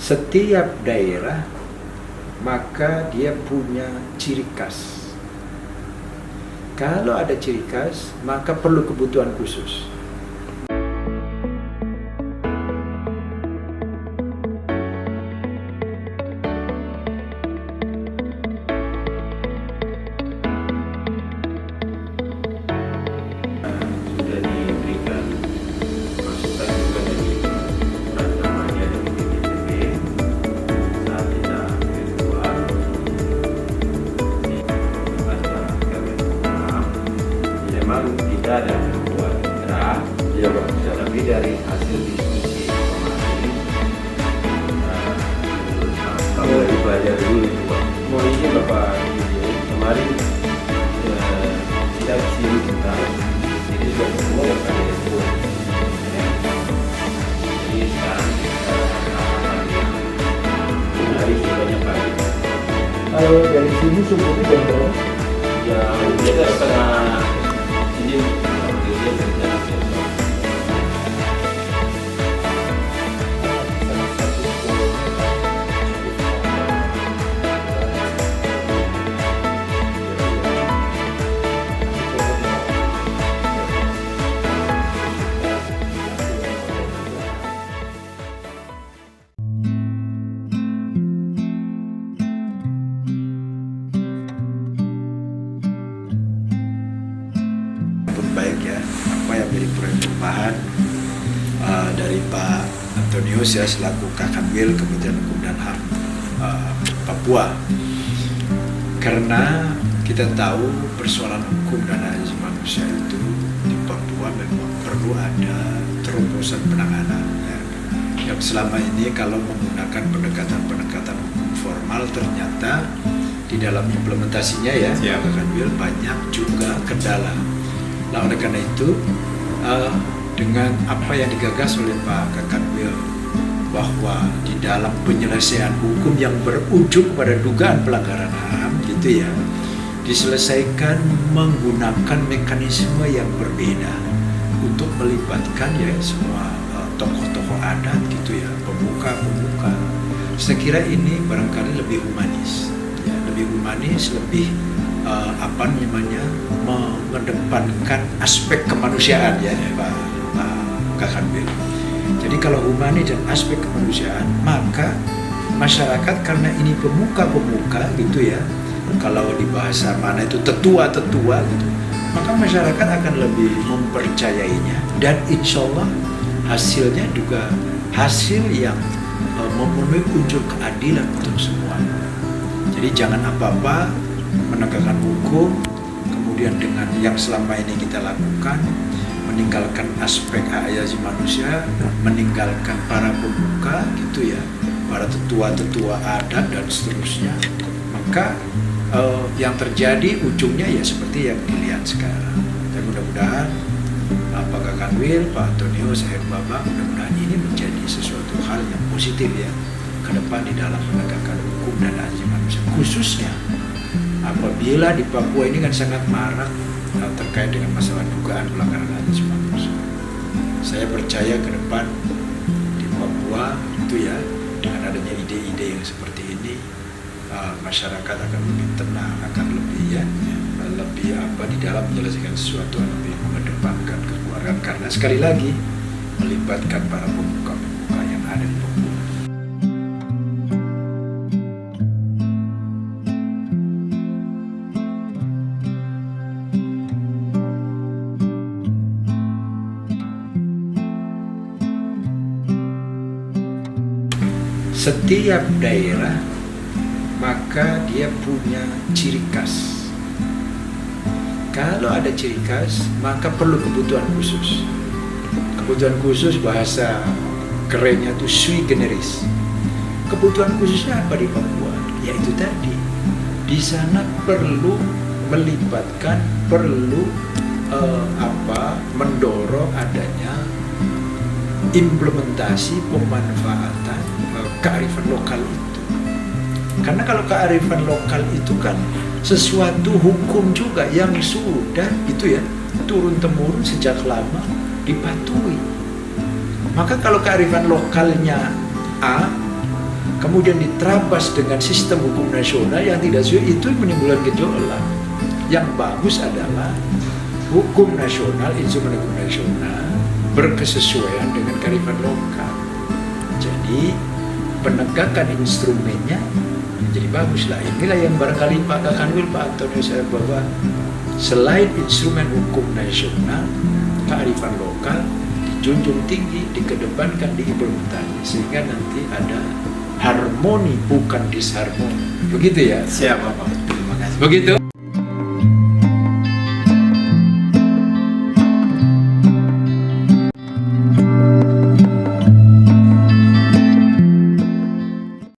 Setiap daerah maka dia punya ciri khas. Kalau ada ciri khas, maka perlu kebutuhan khusus. Sudah diberikan masukan juga dari Pratamaja dari BPTB saat kita virtual di bahasa Kemenkumham. Memang tidak ada membuat draft, Ya, Pak. tapi dari hasil diskusi kemarin, kalau dipelajari dulu itu Pak. Mau ini Bapak Kemarin kita sini kita jadi sudah semua akan itu. Jadi sekarang kita hari banyak pagi. kalau dari sini subuhnya jam berapa? Ya kita setengah ini dia kerja. Baik ya, apa yang menjadi proyek perubahan dari Pak Antonius ya selaku Kakanwil Kementerian Hukum dan HAM Papua. Karena kita tahu persoalan hukum dan hak asasi manusia itu di Papua memang perlu ada terobosan penanganan ya. Yang selama ini kalau menggunakan pendekatan-pendekatan hukum formal ternyata di dalam implementasinya ya, Pak Kakanwil banyak juga kendala. Nah, oleh karena itu, dengan apa yang digagas oleh Pak Kakanwil bahwa di dalam penyelesaian hukum yang berujung pada dugaan pelanggaran HAM, gitu ya, diselesaikan menggunakan mekanisme yang berbeda untuk melibatkan ya semua tokoh-tokoh adat, gitu ya, pemuka-pemuka. Saya kira ini barangkali lebih humanis, ya, lebih mengedepankan aspek kemanusiaan ya Pak Kakanwil. Jadi kalau humanis dan aspek kemanusiaan, maka masyarakat karena ini pemuka-pemuka gitu ya, kalau di bahasa mana itu tetua-tetua gitu, maka masyarakat akan lebih mempercayainya dan insya Allah hasilnya juga hasil yang memenuhi unsur keadilan untuk semua. Jadi jangan apa-apa menegakkan hukum, kemudian dengan yang selama ini kita lakukan, meninggalkan aspek hak asasi manusia, meninggalkan para pemuka gitu ya, para tetua-tetua adat dan seterusnya, maka yang terjadi ujungnya ya seperti yang dilihat sekarang. Dan mudah-mudahan Pak Kakanwil, Pak Antonius, Babang, mudah-mudahan ini menjadi sesuatu hal yang positif ya ke depan di dalam menegakkan hukum dan hak asasi manusia, khususnya apabila di Papua ini kan sangat marak terkait dengan masalah dugaan pelanggaran hak asasi manusia. Saya percaya ke depan di Papua itu ya, dengan adanya ide-ide yang seperti ini, masyarakat akan lebih tenang, akan lebih di dalam menyelesaikan sesuatu yang lebih mengedepankan kekeluargaan, karena sekali lagi melibatkan para pemuka-pemuka yang ada di Papua. Setiap daerah maka dia punya ciri khas. Kalau ada ciri khas, maka perlu kebutuhan khusus. Kebutuhan khusus bahasa kerennya itu sui generis. Kebutuhan khususnya apa di Papua? Yaitu tadi, di sana perlu melibatkan, mendorong adanya implementasi pemanfaatan kearifan lokal itu. Karena kalau kearifan lokal itu kan sesuatu hukum juga yang sudah itu ya turun-temurun sejak lama dipatuhi. Maka kalau kearifan lokalnya A, kemudian diterabas dengan sistem hukum nasional yang tidak sesuai, itu menimbulkan gejolak. Yang bagus adalah hukum nasional, instrumen hukum nasional berkesesuaian dengan kearifan lokal. Jadi penegakan instrumennya jadi baguslah. Inilah yang barangkali Pak Kakanwil, Pak Antonio saya bahwa selain instrumen hukum nasional, kearifan lokal dijunjung tinggi, dikedepankan, diimplementasi sehingga nanti ada harmoni bukan disharmoni. Begitu ya? Siap Bapak. Terima kasih. Begitu.